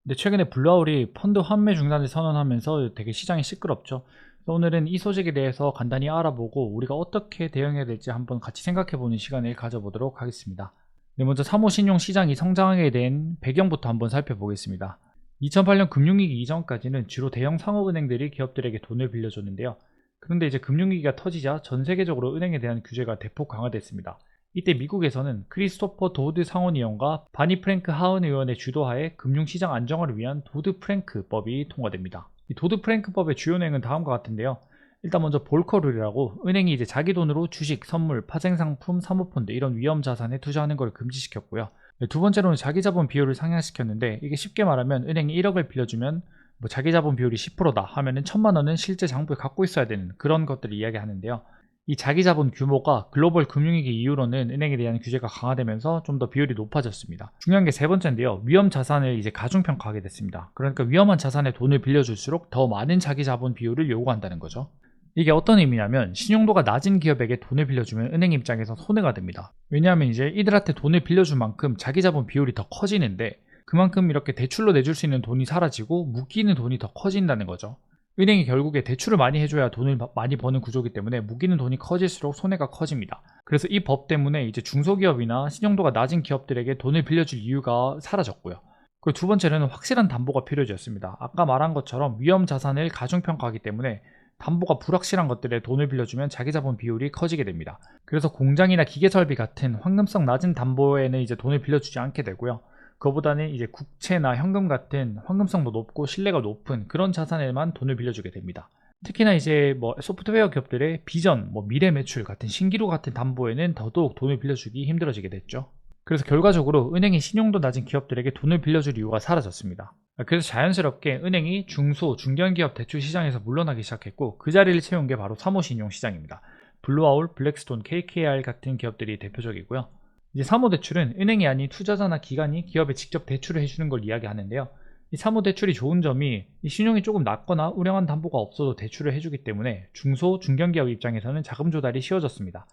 근데 최근에 블루아울이 펀드 환매 중단을 선언하면서 되게 시장이 시끄럽죠. 그래서 오늘은 이 소식에 대해서 간단히 알아보고 우리가 어떻게 대응해야 될지 한번 같이 생각해보는 시간을 가져보도록 하겠습니다. 네, 먼저 사모신용 시장이 성장하게 된 배경부터 한번 살펴보겠습니다. 2008년 금융위기 이전까지는 주로 대형 상업은행들이 기업들에게 돈을 빌려줬는데요. 그런데 이제 금융위기가 터지자 전 세계적으로 은행에 대한 규제가 대폭 강화됐습니다. 이때 미국에서는 크리스토퍼 도드 상원 의원과 바니 프랭크 하원 의원의 주도하에 금융시장 안정화를 위한 도드 프랭크법이 통과됩니다. 이 도드 프랭크법의 주요 내용은 다음과 같은데요. 일단 먼저 볼커룰이라고 은행이 이제 자기 돈으로 주식, 선물, 파생상품, 사모펀드 이런 위험 자산에 투자하는 걸 금지시켰고요. 두 번째로는 자기 자본 비율을 상향시켰는데, 이게 쉽게 말하면 은행이 1억을 빌려주면 뭐 자기 자본 비율이 10%다 하면은 1,000만 원은 실제 장부에 갖고 있어야 되는 그런 것들을 이야기하는데요. 이 자기 자본 규모가 글로벌 금융위기 이후로는 은행에 대한 규제가 강화되면서 좀 더 비율이 높아졌습니다. 중요한 게 세 번째인데요. 위험 자산을 이제 가중평가하게 됐습니다. 그러니까 위험한 자산에 돈을 빌려줄수록 더 많은 자기 자본 비율을 요구한다는 거죠. 이게 어떤 의미냐면 신용도가 낮은 기업에게 돈을 빌려주면 은행 입장에서 손해가 됩니다. 왜냐하면 이제 이들한테 돈을 빌려줄 만큼 자기 자본 비율이 더 커지는데, 그만큼 이렇게 대출로 내줄 수 있는 돈이 사라지고 묶이는 돈이 더 커진다는 거죠. 은행이 결국에 대출을 많이 해줘야 돈을 많이 버는 구조이기 때문에 묶이는 돈이 커질수록 손해가 커집니다. 그래서 이 법 때문에 이제 중소기업이나 신용도가 낮은 기업들에게 돈을 빌려줄 이유가 사라졌고요. 그리고 두 번째로는 확실한 담보가 필요해졌습니다. 아까 말한 것처럼 위험 자산을 가중평가하기 때문에 담보가 불확실한 것들에 돈을 빌려주면 자기 자본 비율이 커지게 됩니다. 그래서 공장이나 기계 설비 같은 황금성 낮은 담보에는 이제 돈을 빌려주지 않게 되고요. 그거보다는 이제 국채나 현금 같은 황금성도 높고 신뢰가 높은 그런 자산에만 돈을 빌려주게 됩니다. 특히나 이제 뭐 소프트웨어 기업들의 비전, 뭐 미래 매출 같은 신기루 같은 담보에는 더더욱 돈을 빌려주기 힘들어지게 됐죠. 그래서 결과적으로 은행이 신용도 낮은 기업들에게 돈을 빌려줄 이유가 사라졌습니다. 그래서 자연스럽게 은행이 중소, 중견기업 대출 시장에서 물러나기 시작했고, 그 자리를 채운 게 바로 사모신용 시장입니다. 블루아울, 블랙스톤, KKR 같은 기업들이 대표적이고요. 이제 사모대출은 은행이 아닌 투자자나 기관이 기업에 직접 대출을 해주는 걸 이야기하는데요. 이 사모대출이 좋은 점이 이 신용이 조금 낮거나 우량한 담보가 없어도 대출을 해주기 때문에 중소, 중견기업 입장에서는 자금 조달이 쉬워졌습니다.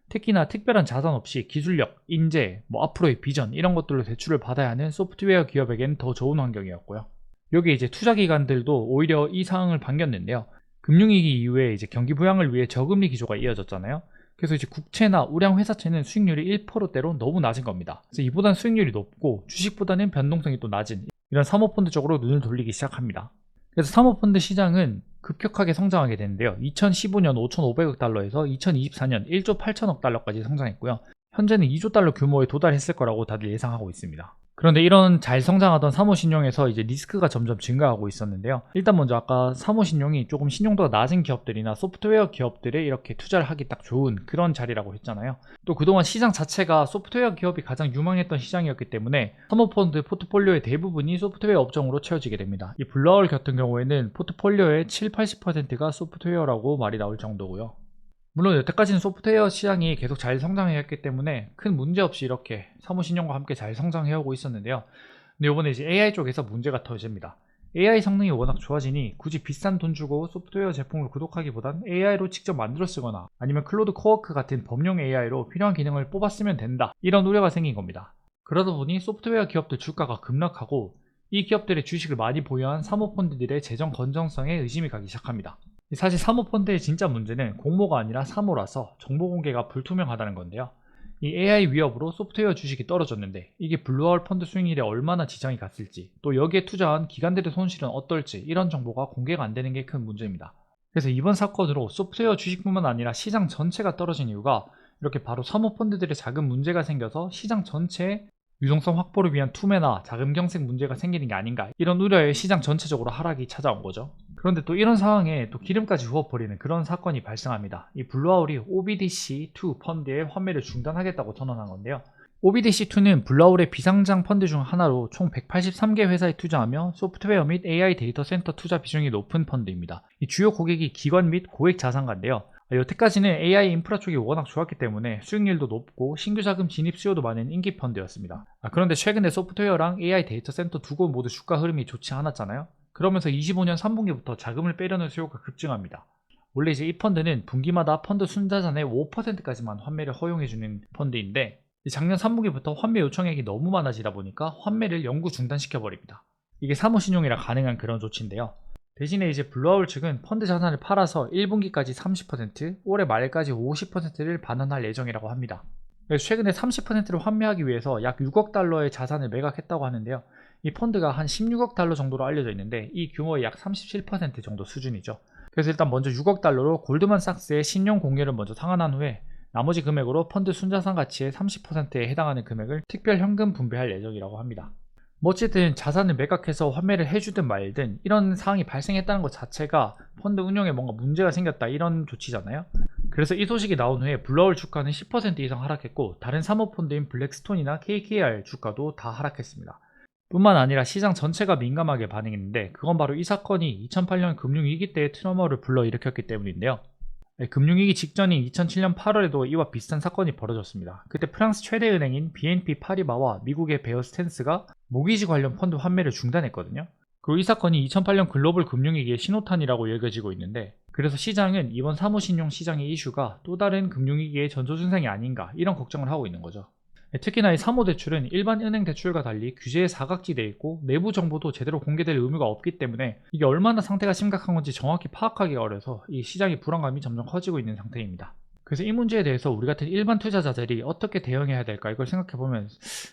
특히나 특별한 자산 없이 기술력, 인재, 뭐 앞으로의 비전 이런 것들로 대출을 받아야 하는 소프트웨어 기업에게는 더 좋은 환경이었고요. 여기 이제 투자기관들도 오히려 이 상황을 반겼는데요. 금융위기 이후에 이제 경기 부양을 위해 저금리 기조가 이어졌잖아요. 그래서 이제 국채나 우량 회사채는 수익률이 1%대로 너무 낮은 겁니다. 그래서 이보단 수익률이 높고 주식보다는 변동성이 또 낮은 이런 사모펀드 쪽으로 눈을 돌리기 시작합니다. 그래서 사모펀드 시장은 급격하게 성장하게 되는데요. 2015년 5,500억 달러에서 2024년 1조 8천억 달러까지 성장했고요. 현재는 2조 달러 규모에 도달했을 거라고 다들 예상하고 있습니다. 그런데 이런 잘 성장하던 사모신용에서 이제 리스크가 점점 증가하고 있었는데요. 일단 먼저 아까 사모신용이 조금 신용도가 낮은 기업들이나 소프트웨어 기업들에 이렇게 투자를 하기 딱 좋은 그런 자리라고 했잖아요. 또 그동안 시장 자체가 소프트웨어 기업이 가장 유망했던 시장이었기 때문에 사모펀드 포트폴리오의 대부분이 소프트웨어 업종으로 채워지게 됩니다. 이 블루아울 같은 경우에는 포트폴리오의 7, 80%가 소프트웨어라고 말이 나올 정도고요. 물론 여태까지는 소프트웨어 시장이 계속 잘 성장해왔기 때문에 큰 문제 없이 이렇게 사모신용과 함께 잘 성장해오고 있었는데요. 근데 이번에 이제 AI 쪽에서 문제가 터집니다. AI 성능이 워낙 좋아지니 굳이 비싼 돈 주고 소프트웨어 제품을 구독하기보단 AI로 직접 만들어 쓰거나 아니면 클로드 코워크 같은 범용 AI로 필요한 기능을 뽑아 쓰면 된다, 이런 우려가 생긴 겁니다. 그러다 보니 소프트웨어 기업들 주가가 급락하고 이 기업들의 주식을 많이 보유한 사모펀드들의 재정 건전성에 의심이 가기 시작합니다. 사실 사모펀드의 진짜 문제는 공모가 아니라 사모라서 정보 공개가 불투명하다는 건데요. 이 AI 위협으로 소프트웨어 주식이 떨어졌는데 이게 블루아울 펀드 수익률에 얼마나 지장이 갔을지, 또 여기에 투자한 기관들의 손실은 어떨지, 이런 정보가 공개가 안 되는 게 큰 문제입니다. 그래서 이번 사건으로 소프트웨어 주식뿐만 아니라 시장 전체가 떨어진 이유가 이렇게 바로 사모펀드들의 작은 문제가 생겨서 시장 전체에 유동성 확보를 위한 투매나 자금 경색 문제가 생기는 게 아닌가, 이런 우려에 시장 전체적으로 하락이 찾아온 거죠. 그런데 또 이런 상황에 또 기름까지 부어버리는 그런 사건이 발생합니다. 이 블루아울이 OBDC2 펀드의 환매를 중단하겠다고 선언한 건데요. OBDC2는 블루아울의 비상장 펀드 중 하나로 총 183개 회사에 투자하며 소프트웨어 및 AI 데이터 센터 투자 비중이 높은 펀드입니다. 이 주요 고객이 기관 및 고액 자산가인데요. 여태까지는 AI 인프라 쪽이 워낙 좋았기 때문에 수익률도 높고 신규 자금 진입 수요도 많은 인기 펀드였습니다. 그런데 최근에 소프트웨어랑 AI 데이터 센터 두 곳 모두 주가 흐름이 좋지 않았잖아요. 그러면서 25년 3분기부터 자금을 빼려는 수요가 급증합니다. 원래 이제 이 펀드는 분기마다 펀드 순자산의 5%까지만 환매를 허용해주는 펀드인데 작년 3분기부터 환매 요청액이 너무 많아지다 보니까 환매를 영구 중단시켜버립니다. 이게 사무신용이라 가능한 그런 조치인데요. 대신에 이제 블루아울 측은 펀드 자산을 팔아서 1분기까지 30%, 올해 말까지 50%를 반환할 예정이라고 합니다. 그래서 최근에 30%를 환매하기 위해서 약 6억 달러의 자산을 매각했다고 하는데요. 이 펀드가 한 16억 달러 정도로 알려져 있는데 이 규모의 약 37% 정도 수준이죠. 그래서 일단 먼저 6억 달러로 골드만삭스의 신용 공여를 먼저 상환한 후에 나머지 금액으로 펀드 순자산 가치의 30%에 해당하는 금액을 특별 현금 분배할 예정이라고 합니다. 뭐 어쨌든 자산을 매각해서 환매를 해주든 말든 이런 상황이 발생했다는 것 자체가 펀드 운용에 뭔가 문제가 생겼다 이런 조치잖아요. 그래서 이 소식이 나온 후에 블루아울 주가는 10% 이상 하락했고 다른 사모펀드인 블랙스톤이나 KKR 주가도 다 하락했습니다. 뿐만 아니라 시장 전체가 민감하게 반응했는데 그건 바로 이 사건이 2008년 금융위기 때의 트라우마를 불러일으켰기 때문인데요. 금융위기 직전인 2007년 8월에도 이와 비슷한 사건이 벌어졌습니다. 그때 프랑스 최대 은행인 BNP 파리바와 미국의 베어 스탠스가 모기지 관련 펀드 환매를 중단했거든요. 그리고 이 사건이 2008년 글로벌 금융위기의 신호탄이라고 여겨지고 있는데 그래서 시장은 이번 사무신용 시장의 이슈가 또 다른 금융위기의 전조증상이 아닌가 이런 걱정을 하고 있는 거죠. 특히나 이 사모대출은 일반 은행 대출과 달리 규제에 사각지대에 있고 내부 정보도 제대로 공개될 의무가 없기 때문에 이게 얼마나 상태가 심각한 건지 정확히 파악하기가 어려서 이 시장의 불안감이 점점 커지고 있는 상태입니다. 그래서 이 문제에 대해서 우리 같은 일반 투자자들이 어떻게 대응해야 될까 이걸 생각해보면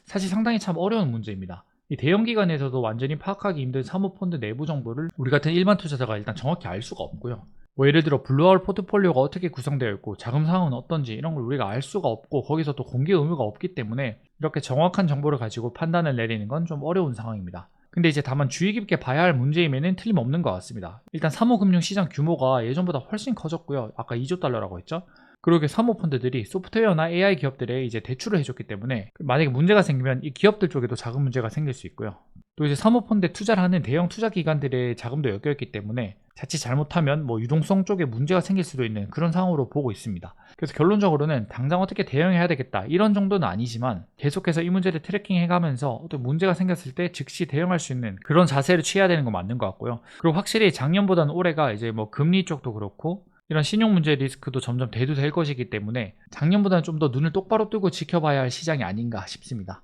사실 상당히 참 어려운 문제입니다. 이 대형 기관에서도 완전히 파악하기 힘든 사모펀드 내부 정보를 우리 같은 일반 투자자가 일단 정확히 알 수가 없고요. 뭐 예를 들어 블루아울 포트폴리오가 어떻게 구성되어 있고 자금 상황은 어떤지 이런 걸 우리가 알 수가 없고 거기서 또 공개 의무가 없기 때문에 이렇게 정확한 정보를 가지고 판단을 내리는 건 좀 어려운 상황입니다. 근데 이제 다만 주의 깊게 봐야 할 문제임에는 틀림없는 것 같습니다. 일단 사모금융시장 규모가 예전보다 훨씬 커졌고요. 아까 2조 달러라고 했죠? 그리고 사모펀드들이 소프트웨어나 AI 기업들에 이제 대출을 해줬기 때문에 만약에 문제가 생기면 이 기업들 쪽에도 자금 문제가 생길 수 있고요. 또 이제 사모펀드에 투자를 하는 대형 투자기관들의 자금도 엮여있기 때문에 자칫 잘못하면 뭐 유동성 쪽에 문제가 생길 수도 있는 그런 상황으로 보고 있습니다. 그래서 결론적으로는 당장 어떻게 대응해야 되겠다 이런 정도는 아니지만 계속해서 이 문제를 트래킹해가면서 어떤 문제가 생겼을 때 즉시 대응할 수 있는 그런 자세를 취해야 되는 건 맞는 것 같고요. 그리고 확실히 작년보다는 올해가 이제 뭐 금리 쪽도 그렇고 이런 신용 문제 리스크도 점점 대두될 것이기 때문에 작년보다는 좀 더 눈을 똑바로 뜨고 지켜봐야 할 시장이 아닌가 싶습니다.